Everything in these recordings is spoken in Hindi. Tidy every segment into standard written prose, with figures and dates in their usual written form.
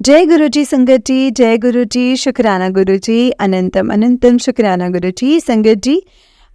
जय गुरु जी संगत जी, जय गुरु जी, शुक्राना गुरु जी, अनंतम अनंतम शुक्राना गुरु जी। संगत जी,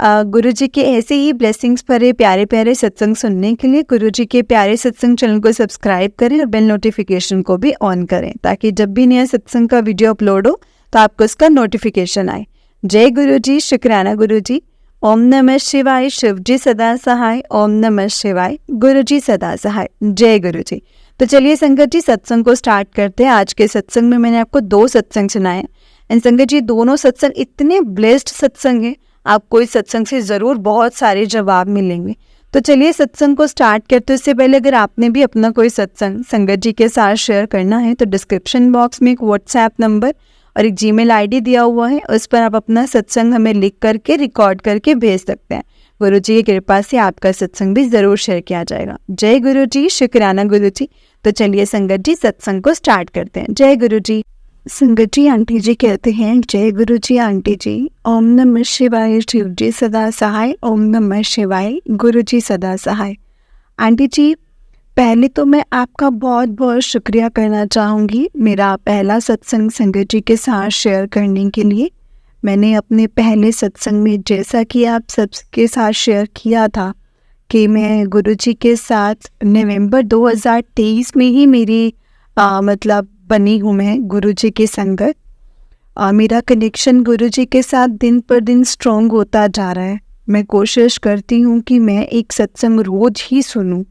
गुरु जी के ऐसे ही ब्लेसिंग्स भरे प्यारे प्यारे सत्संग सुनने के लिए गुरु जी के प्यारे सत्संग चैनल को सब्सक्राइब करें और बेल नोटिफिकेशन को भी ऑन करें, ताकि जब भी नया सत्संग का वीडियो अपलोड हो तो आपको उसका नोटिफिकेशन आए। जय गुरु जी, शुक्राना गुरु जी। ओम नमः शिवाय, शिव जी सदा सहाय। ओम नमः शिवाय, गुरु जी सदा सहाय। जय गुरु जी। तो चलिए संगत जी, सत्संग को स्टार्ट करते हैं। आज के सत्संग में मैंने आपको 2 सत्संग सुनाए एंड संगत जी, दोनों सत्संग इतने ब्लेस्ड सत्संग हैं, आपको इस सत्संग से ज़रूर बहुत सारे जवाब मिलेंगे। तो चलिए सत्संग को स्टार्ट करते। उससे पहले अगर आपने भी अपना कोई सत्संग संगत जी के साथ शेयर करना है तो डिस्क्रिप्शन बॉक्स में एक व्हाट्सएप नंबर और एक जीमेल आईडी दिया हुआ है, उस पर आप अपना सत्संग हमें लिख करके रिकॉर्ड करके भेज सकते हैं। गुरु जी की कृपा से आपका सत्संग भी ज़रूर शेयर किया जाएगा। जय गुरु जी, शुक्राना गुरु जी। तो चलिए संगत जी, सत्संग को स्टार्ट करते हैं। जय गुरु जी। संगत जी, आंटी जी कहते हैं, जय गुरु जी आंटी जी। ओम नमः शिवाय, शिव जी सदा सहाय। ओम नमः शिवाय, गुरु जी सदा सहाय। आंटी जी, पहले तो मैं आपका बहुत बहुत शुक्रिया करना चाहूँगी मेरा पहला सत्संग संगत जी के साथ शेयर करने के लिए। मैंने अपने पहले सत्संग में, जैसा कि आप सबके साथ शेयर किया था कि मैं गुरु जी के साथ नवंबर 2023 में ही मेरी मतलब बनी हूँ मैं गुरु जी की संगत। मेरा कनेक्शन गुरु जी के साथ दिन पर दिन स्ट्रॉन्ग होता जा रहा है। मैं कोशिश करती हूँ कि मैं एक सत्संग रोज ही सुनूं।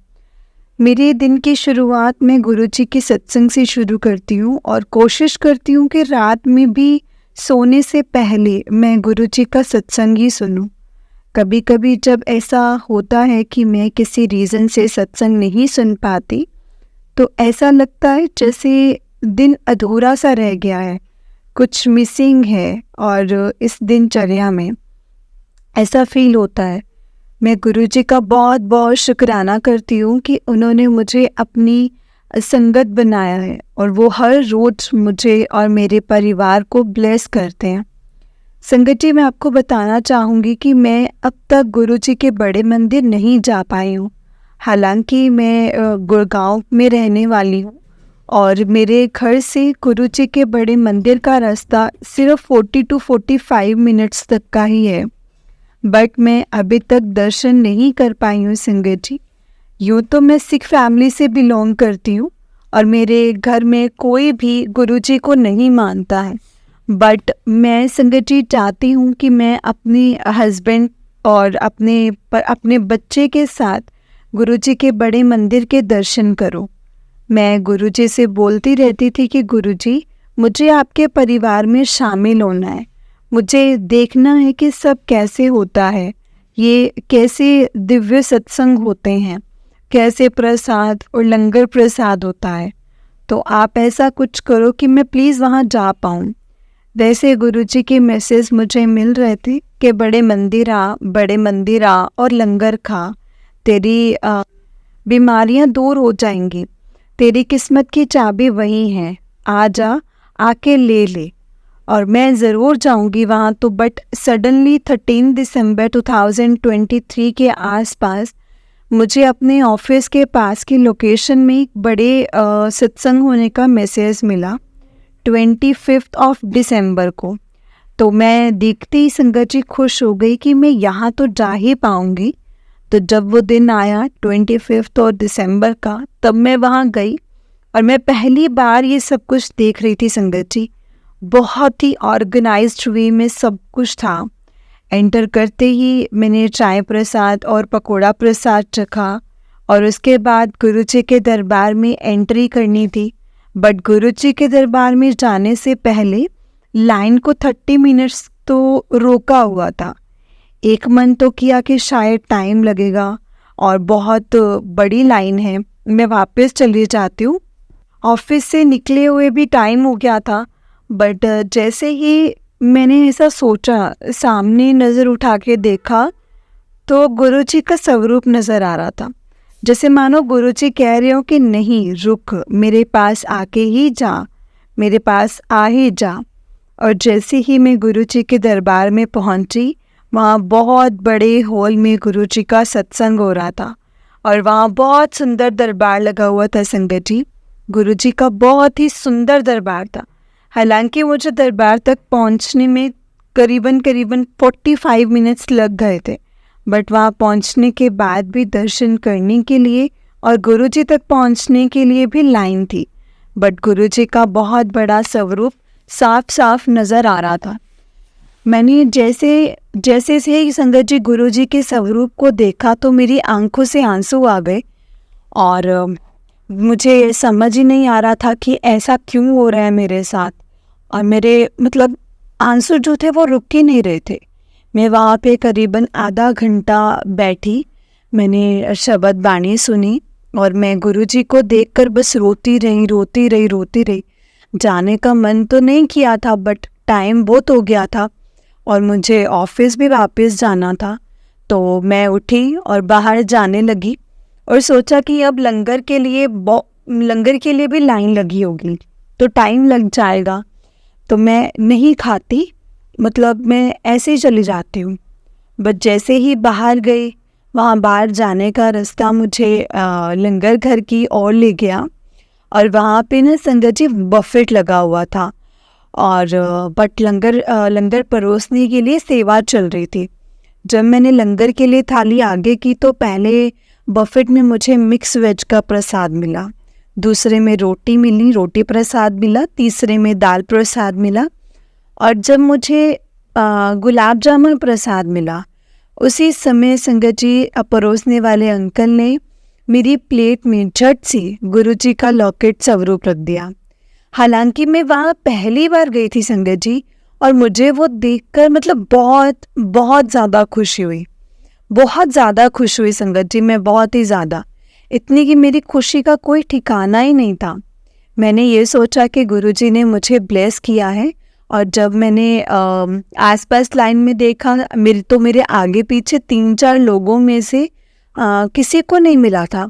मेरे दिन की शुरुआत मैं गुरु जी के सत्संग से शुरू करती हूँ और कोशिश करती हूँ कि रात में भी सोने से पहले मैं गुरु जी का सत्संग ही सुनूं। कभी कभी जब ऐसा होता है कि मैं किसी रीज़न से सत्संग नहीं सुन पाती तो ऐसा लगता है जैसे दिन अधूरा सा रह गया है, कुछ मिसिंग है। और इस दिनचर्या में ऐसा फील होता है। मैं गुरुजी का बहुत बहुत शुक्राना करती हूँ कि उन्होंने मुझे अपनी संगत बनाया है और वो हर रोज़ मुझे और मेरे परिवार को ब्लेस करते हैं। संगत जी, मैं आपको बताना चाहूँगी कि मैं अब तक गुरुजी के बड़े मंदिर नहीं जा पाई हूँ। हालांकि मैं गुड़गांव में रहने वाली हूँ और मेरे घर से गुरुजी के बड़े मंदिर का रास्ता सिर्फ 40 to 45 मिनट्स तक का ही है, बट मैं अभी तक दर्शन नहीं कर पाई हूँ संगत जी। यूँ तो मैं सिख फैमिली से बिलोंग करती हूँ और मेरे घर में कोई भी गुरुजी को नहीं मानता है, बट मैं संगत जी चाहती हूँ कि मैं अपने हस्बैंड और अपने बच्चे के साथ गुरुजी के बड़े मंदिर के दर्शन करूँ। मैं गुरुजी से बोलती रहती थी कि गुरुजी, मुझे आपके परिवार में शामिल होना है, मुझे देखना है कि सब कैसे होता है, ये कैसे दिव्य सत्संग होते हैं, कैसे प्रसाद और लंगर प्रसाद होता है। तो आप ऐसा कुछ करो कि मैं प्लीज़ वहाँ जा पाऊँ। वैसे गुरुजी के मैसेज मुझे मिल रहे थे कि बड़े मंदिर आ और लंगर खा, तेरी बीमारियाँ दूर हो जाएंगी, तेरी किस्मत की चाबी वही है, आ जा, आके ले ले। और मैं ज़रूर जाऊंगी वहाँ तो, बट सडनली 13 दिसंबर 2023 के आसपास मुझे अपने ऑफिस के पास की लोकेशन में एक बड़े सत्संग होने का मैसेज मिला 25 दिसंबर को। तो मैं देखते ही संगत जी खुश हो गई कि मैं यहाँ तो जा ही पाऊँगी। तो जब वो दिन आया 25 दिसंबर का, तब मैं वहाँ गई और मैं पहली बार ये सब कुछ देख रही थी संगत जी। बहुत ही ऑर्गेनाइज्ड वे में सब कुछ था। एंटर करते ही मैंने चाय प्रसाद और पकोड़ा प्रसाद चखा और उसके बाद गुरुजी के दरबार में एंट्री करनी थी, बट गुरुजी के दरबार में जाने से पहले लाइन को 30 मिनट्स तो रोका हुआ था। एक मन तो किया कि शायद टाइम लगेगा और बहुत बड़ी लाइन है, मैं वापस चली जाती हूँ। ऑफिस से निकले हुए भी टाइम हो गया था, बट जैसे ही मैंने ऐसा सोचा, सामने नज़र उठा के देखा तो गुरुजी का स्वरूप नज़र आ रहा था। जैसे मानो गुरुजी कह रहे हो कि नहीं रुक, मेरे पास आके ही जा, मेरे पास आ ही जा। और जैसे ही मैं गुरुजी के दरबार में पहुंची, वहाँ बहुत बड़े हॉल में गुरुजी का सत्संग हो रहा था और वहाँ बहुत सुंदर दरबार लगा हुआ था संगत जी। गुरुजी का बहुत ही सुंदर दरबार था। हालांकि मुझे दरबार तक पहुंचने में करीबन 45 मिनट्स लग गए थे, बट वहाँ पहुंचने के बाद भी दर्शन करने के लिए और गुरुजी तक पहुंचने के लिए भी लाइन थी। बट गुरुजी का बहुत बड़ा स्वरूप साफ साफ नज़र आ रहा था। मैंने जैसे से ही संगत जी गुरुजी के स्वरूप को देखा तो मेरी आंखों से आंसू आ गए और मुझे समझ ही नहीं आ रहा था कि ऐसा क्यों हो रहा है मेरे साथ। और मेरे मतलब आंसू जो थे वो रुक ही नहीं रहे थे। मैं वहाँ पे करीबन आधा घंटा बैठी, मैंने शब्द बाणी सुनी और मैं गुरुजी को देखकर बस रोती रही। जाने का मन तो नहीं किया था, बट टाइम बहुत हो गया था और मुझे ऑफिस भी वापस जाना था। तो मैं उठी और बाहर जाने लगी और सोचा कि अब लंगर के लिए भी लाइन लगी होगी तो टाइम लग जाएगा, तो मैं नहीं खाती, मतलब मैं ऐसे ही चली जाती हूँ। बट जैसे ही बाहर गई, वहाँ बाहर जाने का रास्ता मुझे लंगर घर की ओर ले गया और वहाँ पे ना संगत जी बफेट लगा हुआ था और बट लंगर परोसने के लिए सेवा चल रही थी। जब मैंने लंगर के लिए थाली आगे की तो पहले बफेट में मुझे मिक्स वेज का प्रसाद मिला, दूसरे में रोटी प्रसाद मिला, तीसरे में दाल प्रसाद मिला और जब मुझे गुलाब जामुन प्रसाद मिला, उसी समय संगत जी परोसने वाले अंकल ने मेरी प्लेट में झट से गुरुजी का लॉकेट स्वरूप रख दिया। हालांकि मैं वहाँ पहली बार गई थी संगत जी, और मुझे वो देखकर मतलब बहुत ज़्यादा खुशी हुई, संगत जी। मैं बहुत ही ज़्यादा, इतनी कि मेरी खुशी का कोई ठिकाना ही नहीं था। मैंने ये सोचा कि गुरुजी ने मुझे ब्लेस किया है। और जब मैंने आसपास लाइन में देखा, मेरे आगे पीछे 3-4 लोगों में से किसी को नहीं मिला था,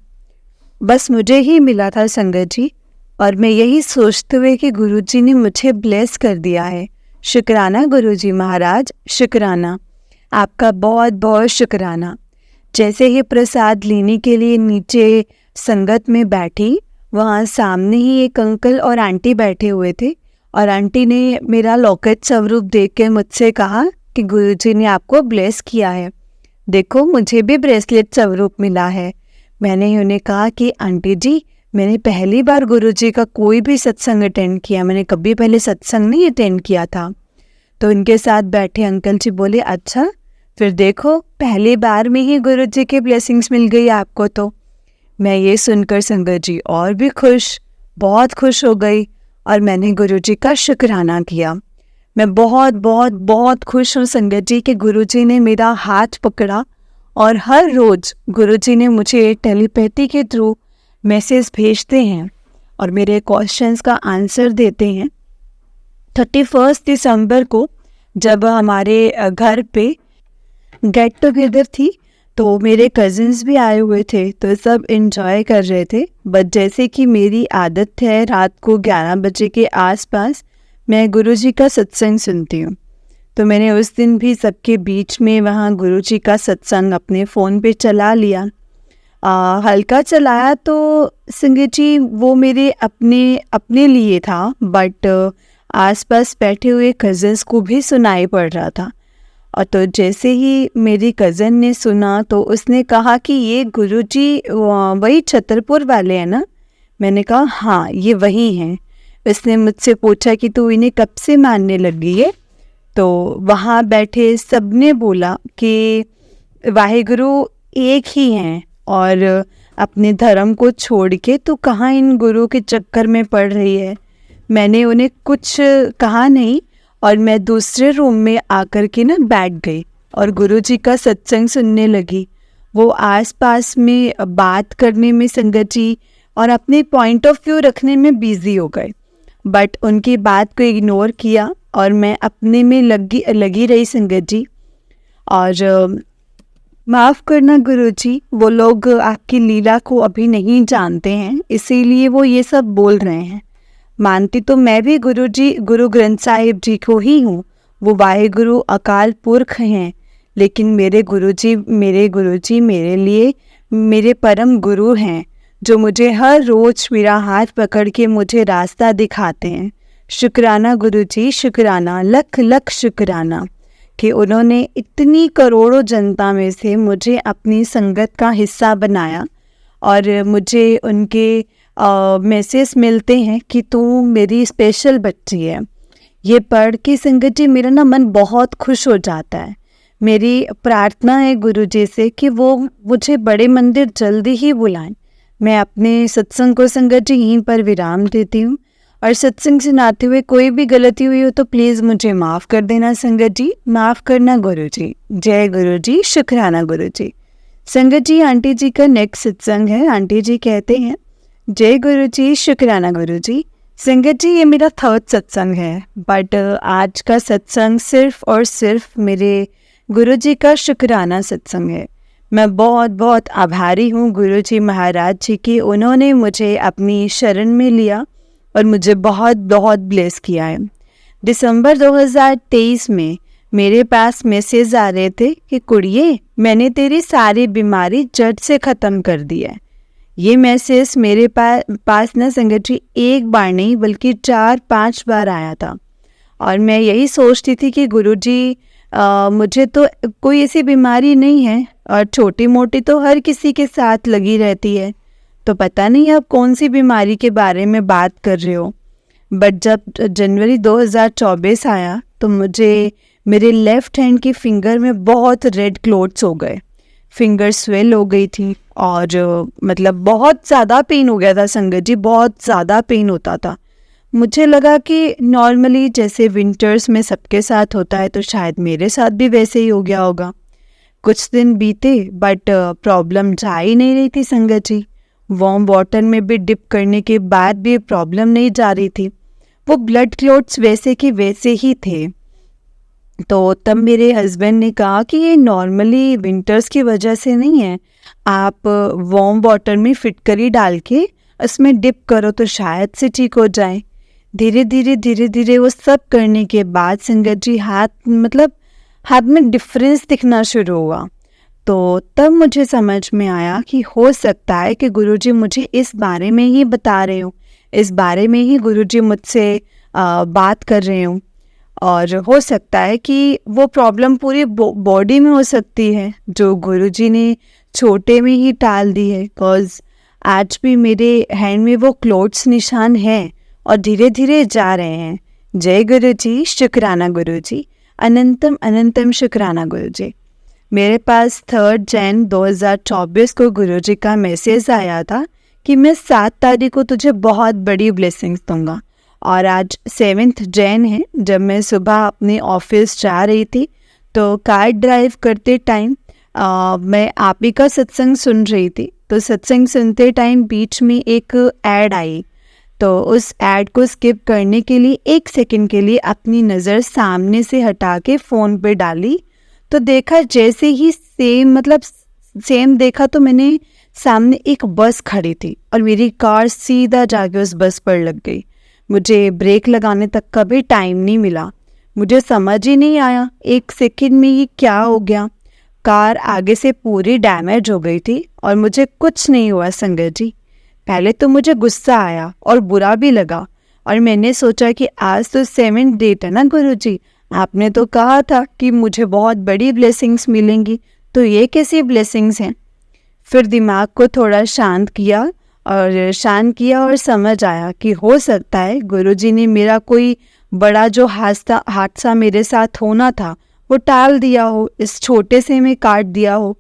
बस मुझे ही मिला था संगत जी। और मैं यही सोचते हुए कि गुरुजी ने मुझे ब्लेस कर दिया है। शुक्राना गुरुजी महाराज, शुक्राना, आपका बहुत बहुत शुक्राना। जैसे ही प्रसाद लेने के लिए नीचे संगत में बैठी, वहाँ सामने ही एक अंकल और आंटी बैठे हुए थे और आंटी ने मेरा लॉकेट स्वरूप देख के मुझसे कहा कि गुरुजी ने आपको ब्लेस किया है, देखो मुझे भी ब्रेसलेट स्वरूप मिला है। मैंने उन्हें कहा कि आंटी जी, मैंने पहली बार गुरुजी का कोई भी सत्संग अटेंड किया, मैंने कभी पहले सत्संग नहीं अटेंड किया था। तो उनके साथ बैठे अंकल जी बोले, अच्छा फिर देखो पहली बार में ही गुरुजी के ब्लेसिंग्स मिल गई आपको। तो मैं ये सुनकर संगत जी और भी बहुत खुश हो गई और मैंने गुरुजी का शुक्राना किया। मैं बहुत खुश हूँ संगत जी कि गुरुजी ने मेरा हाथ पकड़ा और हर रोज़ गुरुजी ने मुझे टेलीपैथी के थ्रू मैसेज भेजते हैं और मेरे क्वेश्चंस का आंसर देते हैं। 31 दिसंबर को जब हमारे घर पे गेट टुगेदर थी तो मेरे कज़िन्स भी आए हुए थे, तो सब एंजॉय कर रहे थे। बट जैसे कि मेरी आदत है, रात को 11 बजे के आसपास मैं गुरुजी का सत्संग सुनती हूँ, तो मैंने उस दिन भी सबके बीच में वहाँ गुरुजी का सत्संग अपने फ़ोन पे चला लिया। हल्का चलाया तो संगत जी वो मेरे अपने लिए था, बट आसपास बैठे हुए कज़न्स को भी सुनाई पड़ रहा था। और तो जैसे ही मेरी कज़न ने सुना तो उसने कहा कि ये गुरुजी वही छतरपुर वाले हैं ना? मैंने कहा हाँ ये वही हैं। उसने मुझसे पूछा कि तू इन्हें कब से मानने लगी है? तो वहाँ बैठे सबने बोला कि वाहेगुरु एक ही हैं और अपने धर्म को छोड़ के तू कहाँ इन गुरु के चक्कर में पड़ रही है। मैंने उन्हें कुछ कहा नहीं और मैं दूसरे रूम में आकर के ना बैठ गई और गुरुजी का सत्संग सुनने लगी। वो आसपास में बात करने में संगत जी और अपने पॉइंट ऑफ व्यू रखने में बिजी हो गए, बट उनकी बात को इग्नोर किया और मैं अपने में लगी रही संगत जी। और माफ़ करना गुरुजी, वो लोग आपकी लीला को अभी नहीं जानते हैं, इसीलिए वो ये सब बोल रहे हैं। मानती तो मैं भी गुरु ग्रंथ साहिब जी को ही हूँ, वो वाहेगुरु अकाल पुरख हैं, लेकिन मेरे गुरुजी मेरे लिए मेरे परम गुरु हैं। जो मुझे हर रोज़ मेरा हाथ पकड़ के मुझे रास्ता दिखाते हैं। शुक्राना गुरुजी, शुक्राना, लख लख शुक्राना कि उन्होंने इतनी करोड़ों जनता में से मुझे अपनी संगत का हिस्सा बनाया और मुझे उनके मैसेज मिलते हैं कि तू मेरी स्पेशल बच्ची है। ये पढ़ के संगत जी मेरा ना मन बहुत खुश हो जाता है। मेरी प्रार्थना है गुरुजी से कि वो मुझे बड़े मंदिर जल्दी ही बुलाएं। मैं अपने सत्संग को संगत जी यहीं पर विराम देती हूँ और सत्संग सुनाते हुए कोई भी गलती हुई हो तो प्लीज़ मुझे माफ़ कर देना संगत जी, माफ़ करना गुरुजी। जय गुरुजी, शुक्राना गुरुजी। संगत जी, आंटी जी का नेक्स्ट सत्संग है। आंटी जी कहते हैं, जय गुरुजी, शुक्राना गुरुजी। संगत जी, ये मेरा थर्ड सत्संग है, बट आज का सत्संग सिर्फ और सिर्फ मेरे गुरुजी का शुक्राना सत्संग है। मैं बहुत बहुत आभारी हूँ गुरुजी महाराज जी की। उन्होंने मुझे अपनी शरण में लिया और मुझे बहुत बहुत ब्लेस किया है। दिसंबर 2023 में मेरे पास मैसेज आ रहे थे कि कुड़िए, मैंने तेरी सारी बीमारी जड़ से ख़त्म कर दी है। ये मैसेज मेरे पास ना संगत जी एक बार नहीं बल्कि 4-5 बार आया था और मैं यही सोचती थी कि गुरुजी मुझे तो कोई ऐसी बीमारी नहीं है और छोटी मोटी तो हर किसी के साथ लगी रहती है, तो पता नहीं आप कौन सी बीमारी के बारे में बात कर रहे हो। बट जब जनवरी 2024 आया तो मुझे मेरे लेफ़्ट हैंड की फिंगर में बहुत रेड क्लोट्स हो गए, फिंगर स्वेल हो गई थी और मतलब बहुत ज़्यादा पेन हो गया था संगत जी, बहुत ज़्यादा पेन होता था। मुझे लगा कि नॉर्मली जैसे विंटर्स में सबके साथ होता है तो शायद मेरे साथ भी वैसे ही हो गया होगा। कुछ दिन बीते बट प्रॉब्लम जा ही नहीं रही थी संगत जी। वार्म वाटर में भी डिप करने के बाद भी प्रॉब्लम नहीं जा रही थी। वो ब्लड क्लॉट्स वैसे के वैसे ही थे। तो तब मेरे हस्बैंड ने कहा कि ये नॉर्मली विंटर्स की वजह से नहीं है, आप वार्म वाटर में फिटकरी डाल के उसमें डिप करो तो शायद से ठीक हो जाए। धीरे धीरे वो सब करने के बाद संगत जी हाथ में डिफरेंस दिखना शुरू हुआ। तो तब मुझे समझ में आया कि हो सकता है कि गुरुजी मुझे इस बारे में ही बता रहे हो, इस बारे में ही गुरुजी मुझसे बात कर रहे हो और हो सकता है कि वो प्रॉब्लम पूरी बॉडी में हो सकती है जो गुरुजी ने छोटे में ही टाल दी है। बिकॉज आज भी मेरे हैंड में वो क्लोट्स निशान हैं और धीरे धीरे जा रहे हैं। जय गुरुजी, शुक्राना गुरुजी, अनंतम अनंतम शुक्राना गुरुजी। मेरे पास 3 जैन 2024 को गुरुजी का मैसेज आया था कि मैं 7 तारीख को तुझे बहुत बड़ी ब्लेसिंग्स दूंगा और आज 7 जैन है। जब मैं सुबह अपने ऑफिस जा रही थी तो कार ड्राइव करते टाइम मैं आप ही का सत्संग सुन रही थी। तो सत्संग सुनते टाइम बीच में एक ऐड आई, तो उस ऐड को स्किप करने के लिए 1 सेकंड के लिए अपनी नज़र सामने से हटा के फ़ोन पे डाली तो देखा जैसे ही सेम देखा तो मैंने सामने एक बस खड़ी थी और मेरी कार सीधा जाके उस बस पर लग गई। मुझे ब्रेक लगाने तक का भी टाइम नहीं मिला। मुझे समझ ही नहीं आया 1 सेकंड में ये क्या हो गया। कार आगे से पूरी डैमेज हो गई थी और मुझे कुछ नहीं हुआ संगत जी। पहले तो मुझे गुस्सा आया और बुरा भी लगा और मैंने सोचा कि आज तो 7th डेट है ना गुरुजी, आपने तो कहा था कि मुझे बहुत बड़ी ब्लेसिंग्स मिलेंगी, तो ये कैसी ब्लेसिंग्स हैं। फिर दिमाग को थोड़ा शांत किया और समझ आया कि हो सकता है गुरुजी ने मेरा कोई बड़ा जो हादसा मेरे साथ होना था वो टाल दिया हो, इस छोटे से में काट दिया हो।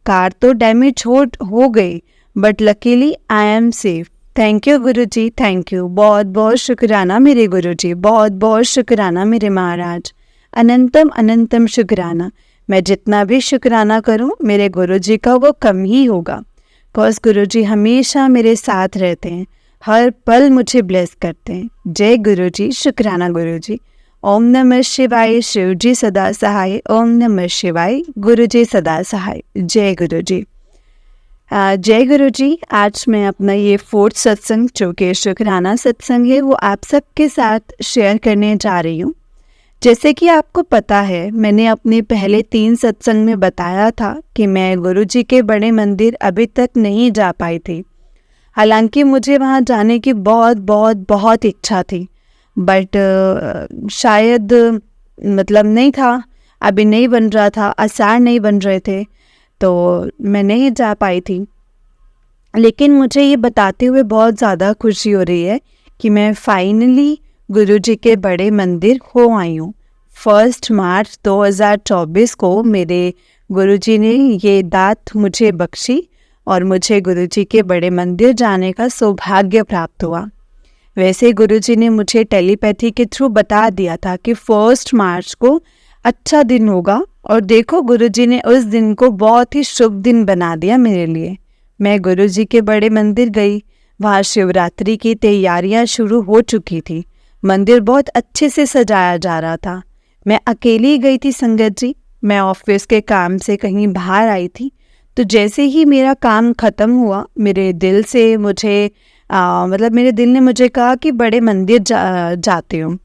कार तो डैमेज हो गई but luckily I am safe. Thank you Guruji, thank you, बहुत बहुत शुक्राना मेरे गुरुजी, बहुत बहुत शुक्राना मेरे महाराज, अनंतम अनंतम शुक्राना। मैं जितना भी शुक्राना करूं मेरे गुरुजी का वो कम ही होगा। बिकॉज गुरुजी हमेशा मेरे साथ रहते हैं, हर पल मुझे ब्लेस करते हैं। जय गुरुजी, शुक्राना गुरुजी। ओम नमः शिवाय, शिव जी सदा सहाय। ओम नमः शिवाय, गुरुजी सदा सहाय। जय गुरुजी। जय गुरुजी। आज मैं अपना ये 4th सत्संग जो कि शुक्राना सत्संग है वो आप सबके साथ शेयर करने जा रही हूँ। जैसे कि आपको पता है मैंने अपने पहले 3 सत्संग में बताया था कि मैं गुरुजी के बड़े मंदिर अभी तक नहीं जा पाई थी। हालांकि मुझे वहाँ जाने की बहुत बहुत बहुत इच्छा थी, बट शायद मतलब नहीं था, अभी नहीं बन रहा था, आसार नहीं बन रहे थे, तो मैं नहीं जा पाई थी। लेकिन मुझे ये बताते हुए बहुत ज़्यादा खुशी हो रही है कि मैं फाइनली गुरुजी के बड़े मंदिर हो आई हूँ। 1 मार्च 2024 को मेरे गुरुजी ने ये दात मुझे बख्शी और मुझे गुरुजी के बड़े मंदिर जाने का सौभाग्य प्राप्त हुआ। वैसे गुरुजी ने मुझे टेलीपैथी के थ्रू बता दिया था कि 1 मार्च को अच्छा दिन होगा, और देखो गुरुजी ने उस दिन को बहुत ही शुभ दिन बना दिया मेरे लिए। मैं गुरुजी के बड़े मंदिर गई। वहाँ शिवरात्रि की तैयारियां शुरू हो चुकी थी। मंदिर बहुत अच्छे से सजाया जा रहा था। मैं अकेली गई थी संगत जी। मैं ऑफिस के काम से कहीं बाहर आई थी, तो जैसे ही मेरा काम ख़त्म हुआ, मेरे दिल से मुझे मतलब मेरे दिल ने मुझे कहा कि बड़े मंदिर जाते हो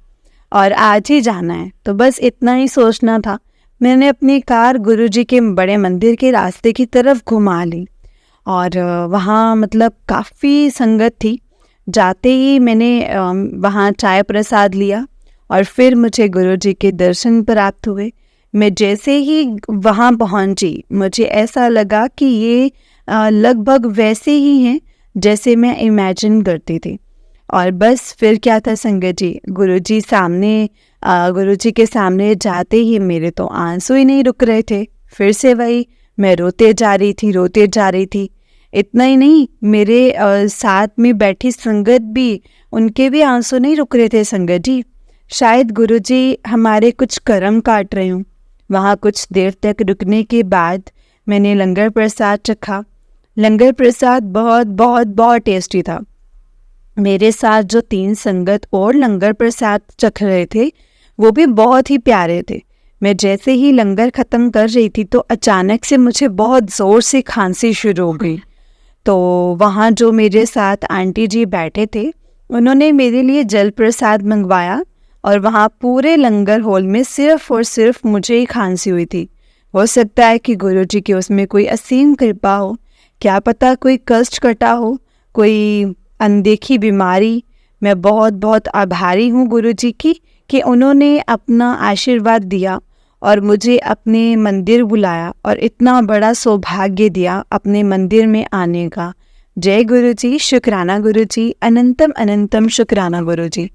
और आज ही जाना है। तो बस इतना ही सोचना था। मैंने अपनी कार गुरुजी के बड़े मंदिर के रास्ते की तरफ घुमा ली और वहाँ मतलब काफ़ी संगत थी। जाते ही मैंने वहाँ चाय प्रसाद लिया और फिर मुझे गुरुजी के दर्शन प्राप्त हुए। मैं जैसे ही वहाँ पहुँची, मुझे ऐसा लगा कि ये लगभग वैसे ही हैं जैसे मैं इमेजिन करती थी। और बस फिर क्या था संगत जी, गुरुजी के सामने जाते ही मेरे तो आंसू ही नहीं रुक रहे थे। फिर से वही, मैं रोते जा रही थी। इतना ही नहीं, मेरे साथ में बैठी संगत भी, उनके भी आंसू नहीं रुक रहे थे संगत जी। शायद गुरुजी हमारे कुछ कर्म काट रहे हों। वहाँ कुछ देर तक रुकने के बाद मैंने लंगर प्रसाद चखा। लंगर प्रसाद बहुत बहुत बहुत टेस्टी था। मेरे साथ जो 3 संगत और लंगर प्रसाद चख रहे थे, वो भी बहुत ही प्यारे थे। मैं जैसे ही लंगर ख़त्म कर रही थी तो अचानक से मुझे बहुत ज़ोर से खांसी शुरू हो गई। तो वहाँ जो मेरे साथ आंटी जी बैठे थे, उन्होंने मेरे लिए जल प्रसाद मंगवाया और वहाँ पूरे लंगर हॉल में सिर्फ और सिर्फ मुझे ही खांसी हुई थी। हो सकता है कि गुरुजी की उसमें कोई असीम कृपा हो, क्या पता कोई कष्ट कटा हो, कोई अनदेखी बीमारी। मैं बहुत बहुत आभारी हूँ गुरुजी की कि उन्होंने अपना आशीर्वाद दिया और मुझे अपने मंदिर बुलाया और इतना बड़ा सौभाग्य दिया अपने मंदिर में आने का। जय गुरुजी, शुक्राना गुरुजी, अनंतम अनंतम शुक्राना गुरुजी।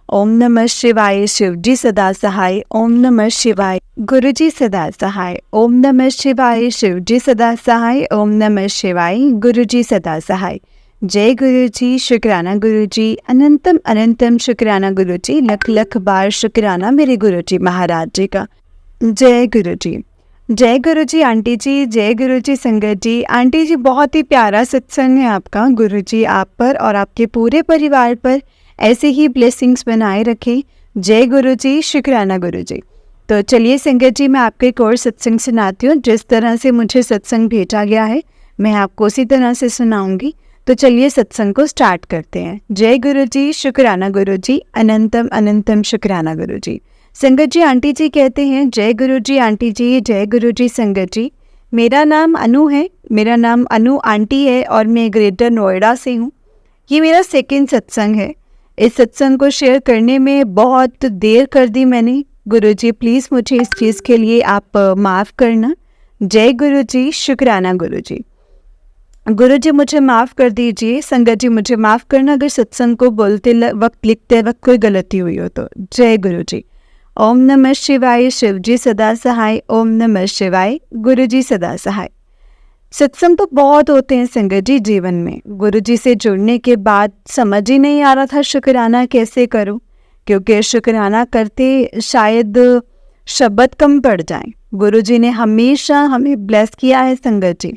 ओम नमः शिवाय, शिवजी सदा सहाय। ओम नमः शिवाय, गुरुजी सदा सहाय। ओम नमः शिवाय, शिवजी सदा सहाय। ओम नमः शिवाय, गुरुजी सदा सहाय। जय गुरुजी, शुक्राना गुरुजी, अनंतम अनंतम शुक्राना गुरुजी। लख लख बार शुक्राना मेरे गुरुजी महाराज जी का। जय गुरुजी, जय गुरुजी आंटी जी, जय गुरुजी संगत जी। आंटी जी, बहुत ही प्यारा सत्संग है आपका। गुरुजी आप पर और आपके पूरे परिवार पर ऐसे ही ब्लेसिंग्स बनाए रखें। जय गुरुजी, शुक्राना गुरुजी। तो चलिए संगत जी, मैं आपको एक और सत्संग सुनाती हूँ। जिस तरह से मुझे सत्संग भेजा गया है, मैं आपको उसी तरह से सुनाऊंगी। तो चलिए सत्संग को स्टार्ट करते हैं। जय गुरुजी, शुक्राना गुरुजी, अनंतम अनंतम शुक्राना गुरुजी। संगत जी, आंटी जी कहते हैं जय गुरुजी आंटी जी, जय गुरुजी संगत जी। मेरा नाम अनु है, मेरा नाम अनु आंटी है और मैं ग्रेटर नोएडा से हूँ। ये मेरा 2nd सत्संग है। इस सत्संग को शेयर करने में बहुत देर कर दी मैंने। गुरुजी प्लीज़ मुझे इस चीज़ के लिए आप माफ़ करना। जय गुरुजी, शुक्राना गुरुजी। गुरुजी मुझे माफ़ कर दीजिए। संगत जी मुझे माफ़ करना अगर सत्संग को बोलते वक्त, लिखते वक्त कोई गलती हुई हो तो। जय गुरुजी। ओम नमः शिवाय, शिवजी सदा सहाय। ओम नमः शिवाय, गुरुजी सदा सहाय। सत्संग तो बहुत होते हैं संगत जी जीवन में। गुरुजी से जुड़ने के बाद समझ ही नहीं आ रहा था शुक्राना कैसे करूं, क्योंकि शुक्राना करते शायद शब्द कम पड़ जाएं। गुरुजी ने हमेशा हमें ब्लेस किया है संगत जी।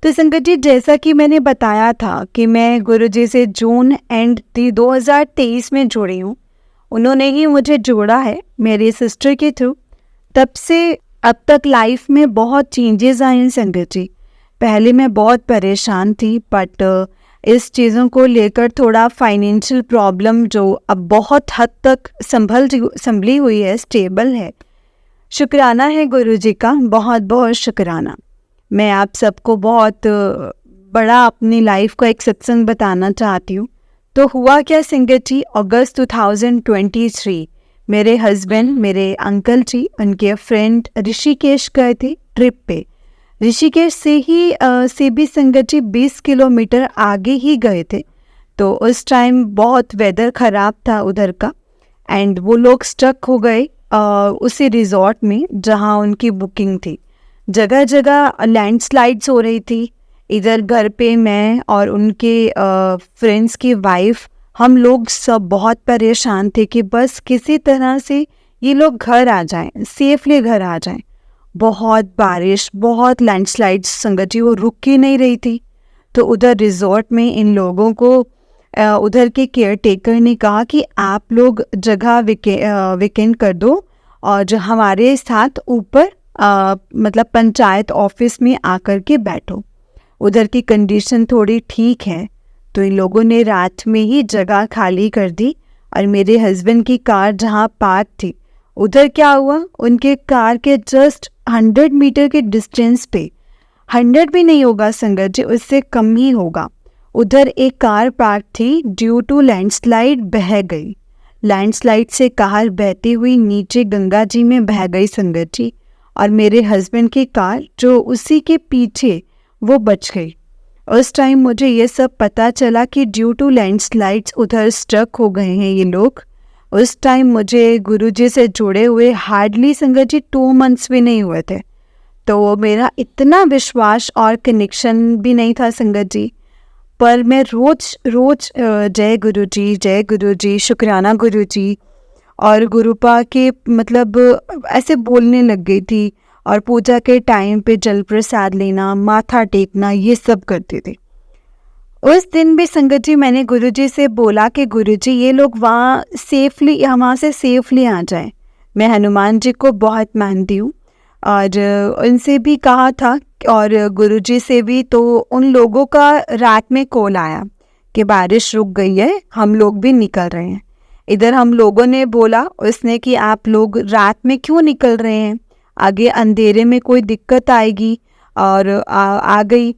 तो संगत जी, जैसा कि मैंने बताया था कि मैं गुरुजी से जून एंड 2023 में जुड़ी हूँ। उन्होंने ही मुझे जोड़ा है मेरी सिस्टर के थ्रू। तब से अब तक लाइफ में बहुत चेंजेस आए हैं संगत जी। पहले मैं बहुत परेशान थी, बट इस चीज़ों को लेकर थोड़ा फाइनेंशियल प्रॉब्लम जो अब बहुत हद तक संभली हुई है, स्टेबल है। शुक्राना है गुरुजी का, बहुत बहुत शुक्राना। मैं आप सबको बहुत बड़ा अपनी लाइफ का एक सत्संग बताना चाहती हूँ। तो हुआ क्या संगत जी, अगस्त 2023 मेरे हस्बैंड, मेरे अंकल जी, उनके फ्रेंड ऋषिकेश गए थे ट्रिप पे। ऋषिकेश से ही से भी संगत जी 20 किलोमीटर आगे ही गए थे। तो उस टाइम बहुत वेदर ख़राब था उधर का, एंड वो लोग स्टक हो गए उसी रिजॉर्ट में जहाँ उनकी बुकिंग थी। जगह जगह लैंडस्लाइड्स हो रही थी। इधर घर पे मैं और उनके फ्रेंड्स की वाइफ, हम लोग सब बहुत परेशान थे कि बस किसी तरह से ये लोग घर आ जाएं, सेफली घर आ जाएं। बहुत बारिश, बहुत लैंडस्लाइड्स संगत जी, वो रुक ही नहीं रही थी। तो उधर रिजॉर्ट में इन लोगों को उधर के केयर टेकर ने कहा कि आप लोग जगह वेकेंट कर दो और जो हमारे साथ ऊपर मतलब पंचायत ऑफिस में आकर के बैठो। उधर की कंडीशन थोड़ी ठीक है। तो इन लोगों ने रात में ही जगह खाली कर दी और मेरे हस्बैंड की कार जहाँ पार्क थी, उधर क्या हुआ, उनके कार के जस्ट 100 मीटर के डिस्टेंस पे, 100 भी नहीं होगा संगत जी, उससे कम ही होगा, उधर एक कार पार्क थी। ड्यू टू लैंडस्लाइड बह गई। लैंडस्लाइड से कार बहती हुई नीचे गंगा जी में बह गई संगत जी। और मेरे हस्बैंड की कार जो उसी के पीछे, वो बच गई। उस टाइम मुझे ये सब पता चला कि ड्यू टू लैंडस्लाइड्स उधर स्टक हो गए हैं ये लोग। उस टाइम मुझे गुरुजी से जुड़े हुए हार्डली संगत जी 2 मंथ्स भी नहीं हुए थे। तो मेरा इतना विश्वास और कनेक्शन भी नहीं था संगत जी। पर मैं रोज रोज जय गुरु जी, शुक्राना गुरु जी और गुरुपा के मतलब ऐसे बोलने लग गई थी। और पूजा के टाइम पे जल प्रसाद लेना, माथा टेकना, ये सब करती थी। उस दिन भी संगत जी मैंने गुरुजी से बोला कि गुरुजी ये लोग वहाँ से सेफली आ जाएं। मैं हनुमान जी को बहुत मानती हूँ और उनसे भी कहा था और गुरुजी से भी। तो उन लोगों का रात में कॉल आया कि बारिश रुक गई है, हम लोग भी निकल रहे हैं। इधर हम लोगों ने बोला उसने कि आप लोग रात में क्यों निकल रहे हैं, आगे अंधेरे में कोई दिक्कत आएगी। और आ गई,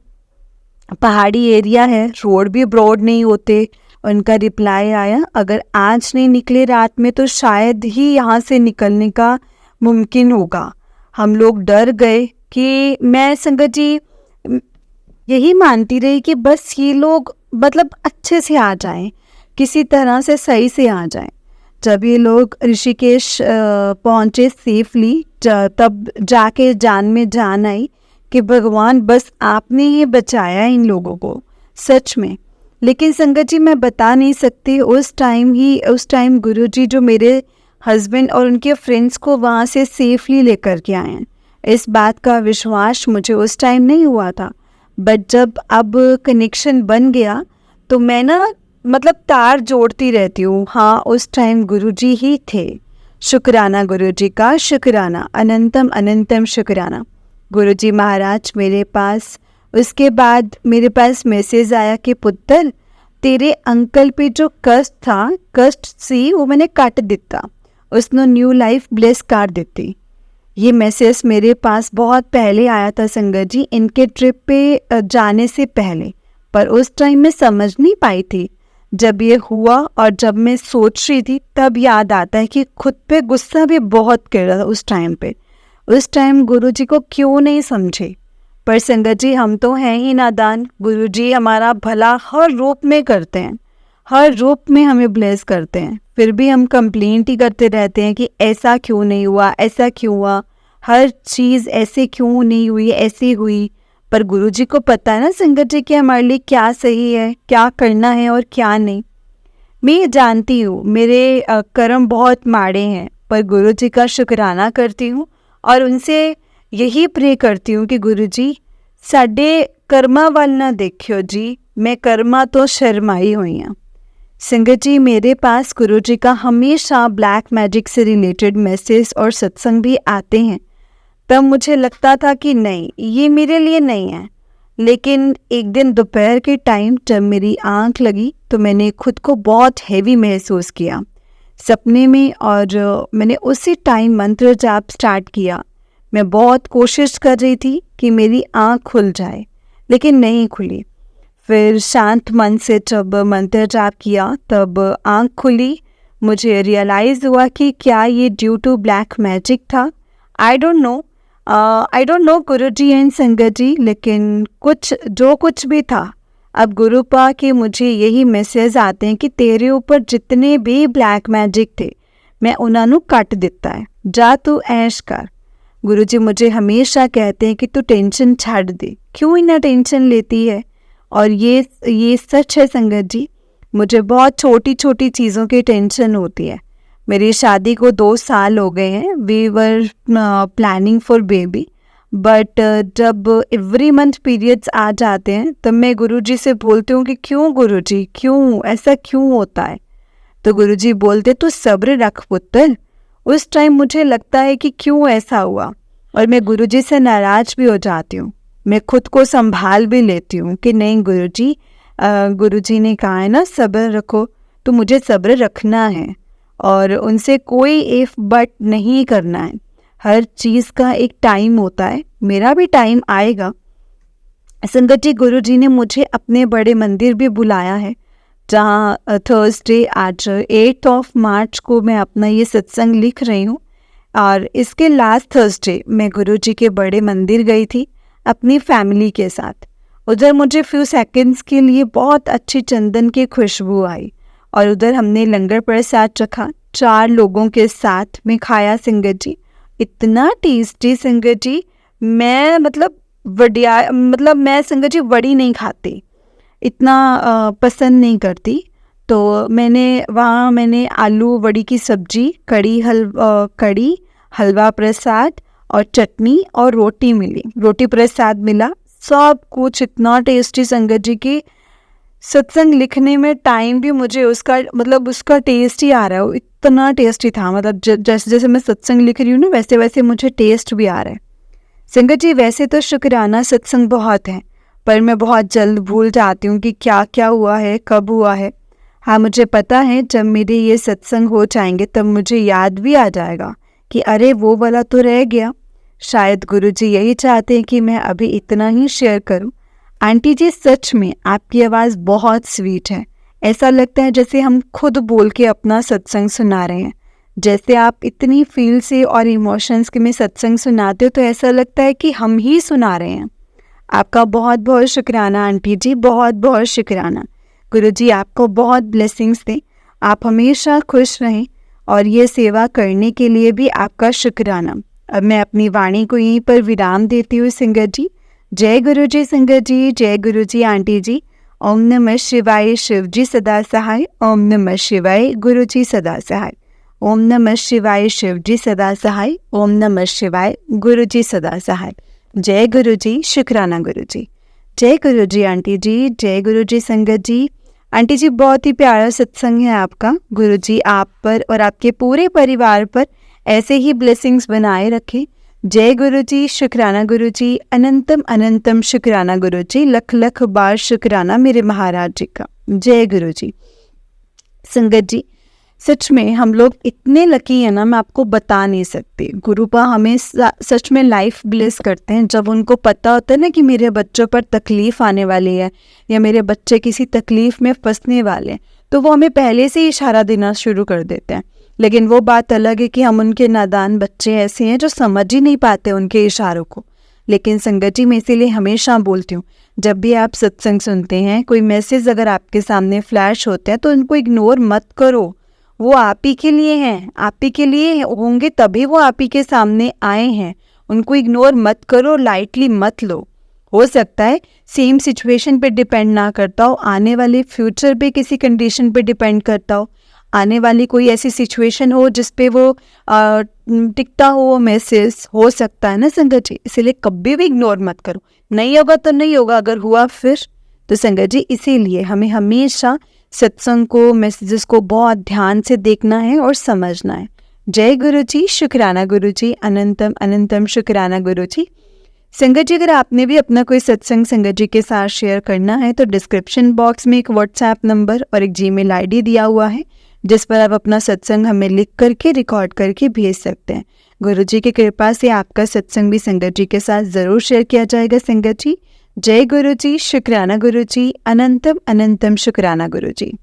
पहाड़ी एरिया है, रोड भी ब्रॉड नहीं होते। उनका रिप्लाई आया, अगर आज नहीं निकले रात में तो शायद ही यहाँ से निकलने का मुमकिन होगा। हम लोग डर गए कि मैं संगत जी यही मानती रही कि बस ये लोग मतलब अच्छे से आ जाएं, किसी तरह से सही से आ जाएं। जब ये लोग ऋषिकेश पहुँचे सेफली, तब जाके जान में जान आई कि भगवान बस आपने ही बचाया इन लोगों को, सच में। लेकिन संगत जी मैं बता नहीं सकती उस टाइम गुरुजी जो मेरे हस्बैंड और उनके फ्रेंड्स को वहाँ से सेफली लेकर के आए हैं, इस बात का विश्वास मुझे उस टाइम नहीं हुआ था। बट जब अब कनेक्शन बन गया तो मैं ना मतलब तार जोड़ती रहती हूँ। हाँ, उस टाइम गुरुजी ही थे। शुक्राना गुरुजी का, शुक्राना, अनंतम अनंतम शुक्राना गुरुजी महाराज मेरे पास। उसके बाद मेरे पास मैसेज आया कि पुत्र तेरे अंकल पे जो कष्ट सी वो मैंने काट दिता, उसने न्यू लाइफ ब्लेस कर देती। ये मैसेज मेरे पास बहुत पहले आया था संगत जी, इनके ट्रिप पे जाने से पहले। पर उस टाइम मैं समझ नहीं पाई थी। जब ये हुआ और जब मैं सोच रही थी तब याद आता है कि खुद पे गुस्सा भी बहुत कर रहा था उस टाइम पे। उस टाइम गुरुजी को क्यों नहीं समझे। पर संगत जी हम तो हैं ही नादान। गुरुजी हमारा भला हर रूप में करते हैं, हर रूप में हमें ब्लेस करते हैं, फिर भी हम कंप्लेंट ही करते रहते हैं कि ऐसा क्यों नहीं हुआ, ऐसा क्यों हुआ, हर चीज़ ऐसे क्यों नहीं हुई, ऐसी हुई। पर गुरुजी को पता है ना संगत जी कि हमारे लिए क्या सही है, क्या करना है और क्या नहीं। मैं जानती हूँ मेरे कर्म बहुत माड़े हैं, पर गुरुजी का शुक्राना करती हूँ और उनसे यही प्रे करती हूँ कि गुरुजी साडे कर्मा वाल ना देखियो जी, मैं कर्मा तो शर्माई हुई हाँ। संगत जी मेरे पास गुरुजी का हमेशा ब्लैक मैजिक से रिलेटेड मैसेज और सत्संग भी आते हैं। तब मुझे लगता था कि नहीं, ये मेरे लिए नहीं है। लेकिन एक दिन दोपहर के टाइम जब मेरी आंख लगी तो मैंने खुद को बहुत हैवी महसूस किया सपने में, और मैंने उसी टाइम मंत्र जाप स्टार्ट किया। मैं बहुत कोशिश कर रही थी कि मेरी आंख खुल जाए, लेकिन नहीं खुली। फिर शांत मन से जब मंत्र जाप किया तब आँख खुली, मुझे रियलाइज़ हुआ कि क्या ये ड्यू टू ब्लैक मैजिक था। I don't know Guruji and संगत जी, लेकिन कुछ भी था, अब गुरुपा के मुझे यही मैसेज आते हैं कि तेरे ऊपर जितने भी ब्लैक मैजिक थे मैं उन्हां ਨੂੰ ਕੱਟ ਦਿੱਤਾ है, जा तू ऐश कर। गुरुजी मुझे हमेशा कहते हैं कि तू टेंशन छाड़ दे, क्यों इतना टेंशन लेती है। और ये सच है संगत जी, मुझे बहुत छोटी छोटी चीज़ों की टेंशन होती है। मेरी शादी को 2 साल हो गए हैं, we are planning for baby, but जब एवरी मंथ पीरियड्स आ जाते हैं तब मैं गुरुजी से बोलती हूँ कि क्यों गुरुजी, क्यों ऐसा क्यों होता है। तो गुरुजी बोलते तू सब्र रख पुत्र। उस टाइम मुझे लगता है कि क्यों ऐसा हुआ, और मैं गुरुजी से नाराज़ भी हो जाती हूँ। मैं खुद को संभाल भी लेती हूँ कि नहीं गुरुजी, गुरुजी ने कहा है ना सब्र रखो, तो मुझे सब्र रखना है और उनसे कोई इफ बट नहीं करना है। हर चीज़ का एक टाइम होता है, मेरा भी टाइम आएगा। संगत जी, गुरुजी ने मुझे अपने बड़े मंदिर भी बुलाया है, जहाँ थर्सडे आज 8 मार्च को मैं अपना ये सत्संग लिख रही हूँ। और इसके लास्ट थर्सडे मैं गुरुजी के बड़े मंदिर गई थी अपनी फैमिली के साथ। उधर मुझे फ्यू सेकंड्स के लिए बहुत अच्छी चंदन की खुशबू आई और उधर हमने लंगर प्रसाद चखा, 4 लोगों के साथ में खाया। संगत जी इतना टेस्टी संगत जी, मैं मैं संगत जी वड़ी नहीं खाती, इतना पसंद नहीं करती। तो मैंने आलू वड़ी की सब्जी, कड़ी, हलवा प्रसाद और चटनी और रोटी मिली, रोटी प्रसाद मिला, सब कुछ इतना टेस्टी संगत जी की सत्संग लिखने में टाइम भी मुझे उसका टेस्ट ही आ रहा है, इतना टेस्टी था। जैसे जैसे मैं सत्संग लिख रही हूँ ना, वैसे वैसे मुझे टेस्ट भी आ रहा है। संगत जी वैसे तो शुक्राना सत्संग बहुत है, पर मैं बहुत जल्द भूल जाती हूँ कि क्या क्या हुआ है, कब हुआ है। हाँ, मुझे पता है जब मेरे ये सत्संग हो जाएंगे तब मुझे याद भी आ जाएगा कि अरे वो वाला तो रह गया। शायद गुरुजी यही चाहते हैं कि मैं अभी इतना ही शेयर करूं। आंटी जी सच में आपकी आवाज़ बहुत स्वीट है, ऐसा लगता है जैसे हम खुद बोल के अपना सत्संग सुना रहे हैं। जैसे आप इतनी फील से और इमोशंस के में सत्संग सुनाते हो तो ऐसा लगता है कि हम ही सुना रहे हैं। आपका बहुत बहुत शुक्राना आंटी जी, बहुत बहुत शुक्राना। गुरुजी आपको बहुत ब्लेसिंग्स दें, आप हमेशा खुश रहें और ये सेवा करने के लिए भी आपका शुक्राना। अब मैं अपनी वाणी को यहीं पर विराम देती हूँ संगत जी। जय गुरु जी संगत जी, जय गुरु जी आंटी जी। ओम नमः शिवाय, शिव जी सदा सहाय। ओम नमः शिवाय, गुरु जी सदा सहाय। ओम नमः शिवाय, शिव जी सदा सहाय। ओम नमः शिवाय, गुरु जी सदा सहाय। जय गुरु जी, शुक्राना गुरु जी। जय गुरु जी आंटी जी, जय गुरु जी संगत जी। आंटी जी बहुत ही प्यारा सत्संग है आपका। गुरु जी आप पर और आपके पूरे परिवार पर ऐसे ही ब्लेसिंग्स बनाए रखें। जय गुरु जी, शुक्राना गुरु जी, अनंतम अनंतम शुक्राना गुरु जी, लख लख बार शुक्राना मेरे महाराज जी का। जय गुरु जी। संगत जी सच में हम लोग इतने लकी हैं ना, मैं आपको बता नहीं सकती। गुरुपा हमें सच में लाइफ ब्लेस करते हैं। जब उनको पता होता है ना कि मेरे बच्चों पर तकलीफ़ आने वाली है या मेरे बच्चे किसी तकलीफ़ में फंसने वाले हैं, तो वो हमें पहले से ही इशारा देना शुरू कर देते हैं। लेकिन वो बात अलग है कि हम उनके नादान बच्चे ऐसे हैं जो समझ ही नहीं पाते उनके इशारों को। लेकिन संगत जी मैं इसीलिए हमेशा बोलती हूँ, जब भी आप सत्संग सुनते हैं, कोई मैसेज अगर आपके सामने फ्लैश होते हैं तो उनको इग्नोर मत करो। वो आप ही के लिए हैं, आप ही के लिए होंगे तभी वो आप ही के सामने आए हैं। उनको इग्नोर मत करो, लाइटली मत लो। हो सकता है सेम सिचुएशन पे डिपेंड ना करता हो, आने वाले फ्यूचर पे किसी कंडीशन पे डिपेंड करता हो, आने वाली कोई ऐसी सिचुएशन हो जिस पे वो टिकता हो वो मैसेज, हो सकता है ना संगत जी। इसलिए कभी भी इग्नोर मत करो। नहीं होगा तो नहीं होगा, अगर हुआ फिर तो संगत जी इसीलिए हमें हमेशा सत्संग को, मैसेजेस को बहुत ध्यान से देखना है और समझना है। जय गुरु जी, शुक्राना गुरु जी, अनंतम अनंतम शुक्राना गुरु जी। संगत जी अगर आपने भी अपना कोई सत्संग संगत जी के साथ शेयर करना है तो डिस्क्रिप्शन बॉक्स में एक व्हाट्सएप नंबर और एक जीमेल आईडी दिया हुआ है, जिस पर आप अपना सत्संग हमें लिख करके रिकॉर्ड करके भेज सकते हैं। गुरु जी की कृपा से आपका सत्संग भी संगत जी के साथ ज़रूर शेयर किया जाएगा संगत जी। जय गुरु जी, शुक्राना गुरु जी, अनंतम अनंतम शुक्राना गुरु जी।